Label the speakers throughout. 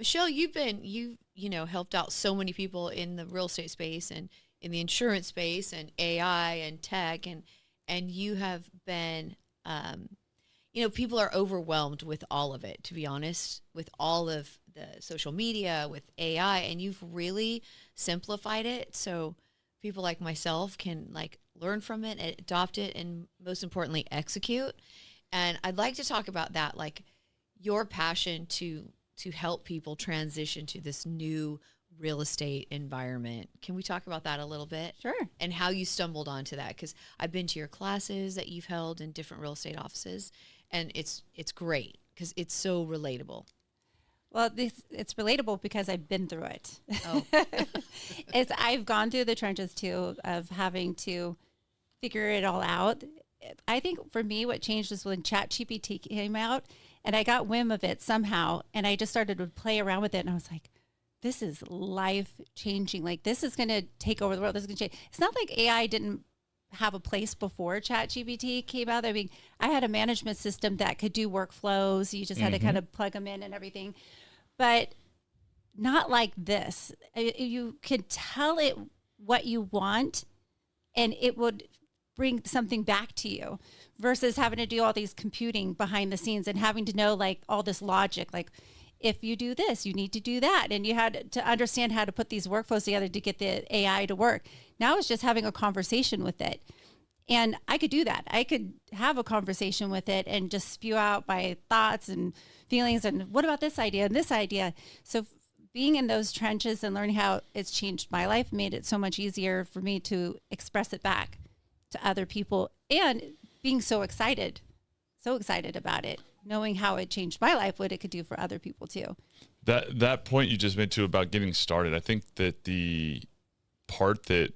Speaker 1: Michelle, you helped out so many people in the real estate space and in the insurance space and AI and tech, and you have been, people are overwhelmed with all of it, to be honest, with all of the social media, with AI, and you've really simplified it so people like myself can learn from it, adopt it, and most importantly, execute. And I'd like to talk about that, your passion to help people transition to this new real estate environment. Can we talk about that a little bit?
Speaker 2: Sure.
Speaker 1: And how you stumbled onto that? Because I've been to your classes that you've held in different real estate offices, and it's great because it's so relatable.
Speaker 2: Well, it's relatable because I've been through it.
Speaker 1: Oh.
Speaker 2: I've gone through the trenches too of having to figure it all out. I think for me, what changed was when ChatGPT came out, and I got whim of it somehow, and I just started to play around with it, and I was like, this is life changing. This is going to take over the world. This is going to change. It's not like AI didn't have a place before ChatGPT came out. I mean, I had a management system that could do workflows. You just had to kind of plug them in and everything, but not like this. You could tell it what you want, and it would bring something back to you versus having to do all these computing behind the scenes and having to know all this logic, if you do this, you need to do that. And you had to understand how to put these workflows together to get the AI to work. Now it's just having a conversation with it. And I could do that. I could have a conversation with it and just spew out my thoughts and feelings and what about this idea and this idea. So being in those trenches and learning how it's changed my life made it so much easier for me to express it back to other people, and being so excited about it, knowing how it changed my life, what it could do for other people too.
Speaker 3: That point you just made too about getting started, I think that the part that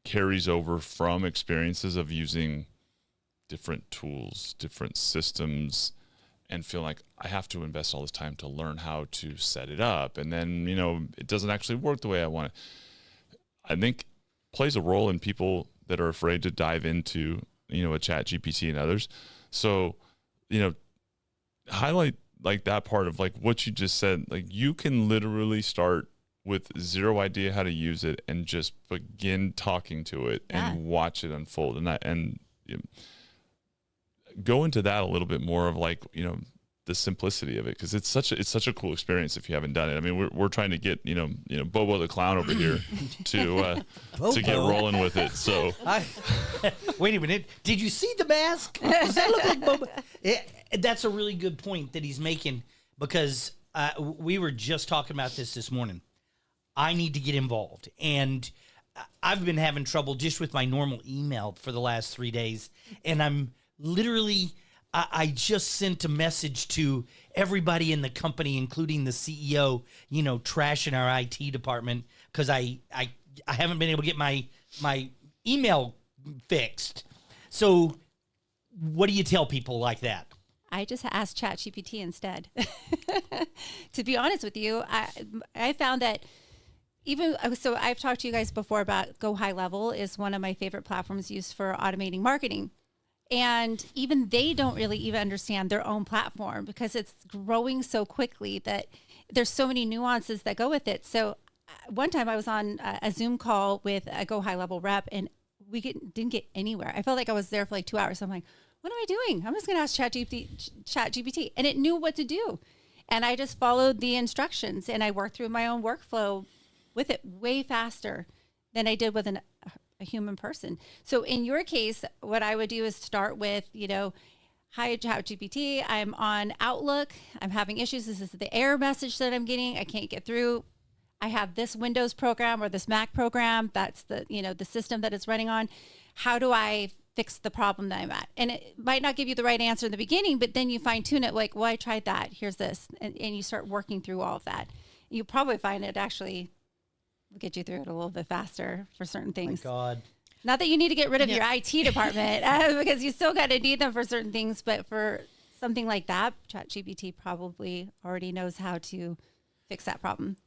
Speaker 3: carries over from experiences of using different tools, different systems, and feel like I have to invest all this time to learn how to set it up, and then it doesn't actually work the way I want it, I think plays a role in people that are afraid to dive into, a ChatGPT and others. So, highlight that part of what you just said. You can literally start with zero idea how to use it and just begin talking to it and watch it unfold. And go into that a little bit more of the simplicity of it, because it's such a cool experience if you haven't done it. I mean, we're trying to get Bobo the clown over here to get rolling with it. So
Speaker 4: wait a minute, did you see the mask? Does that look like Bobo? That's a really good point that he's making, because we were just talking about this morning. I need to get involved, and I've been having trouble just with my normal email for the last 3 days, and I'm literally. I just sent a message to everybody in the company, including the CEO, trashing our IT department because I haven't been able to get my email fixed. So what do you tell people like that?
Speaker 2: I just asked ChatGPT instead. To be honest with you, I found that so I've talked to you guys before about 𝐌𝐢𝐜𝐿 is one of my favorite platforms used for automating marketing. And even they don't really even understand their own platform because it's growing so quickly that there's so many nuances that go with it. So one time I was on a Zoom call with a 𝐌𝐢𝐜𝐿 rep, and we didn't get anywhere. I felt like I was there for 2 hours. I'm like, what am I doing? I'm just going to ask ChatGPT. And it knew what to do. And I just followed the instructions, and I worked through my own workflow with it way faster than I did with a human person. So in your case, what I would do is start with, hi, ChatGPT, I'm on Outlook. I'm having issues. This is the error message that I'm getting. I can't get through. I have this Windows program or this Mac program. That's the system that it's running on. How do I fix the problem that I'm at? And it might not give you the right answer in the beginning, but then you fine tune it well, I tried that. Here's this. And you start working through all of that. You probably find it actually get you through it a little bit faster for certain things.
Speaker 4: My God.
Speaker 2: Not that you need to get rid of your IT department because you still got to need them for certain things, but for something like that, ChatGPT probably already knows how to fix that problem.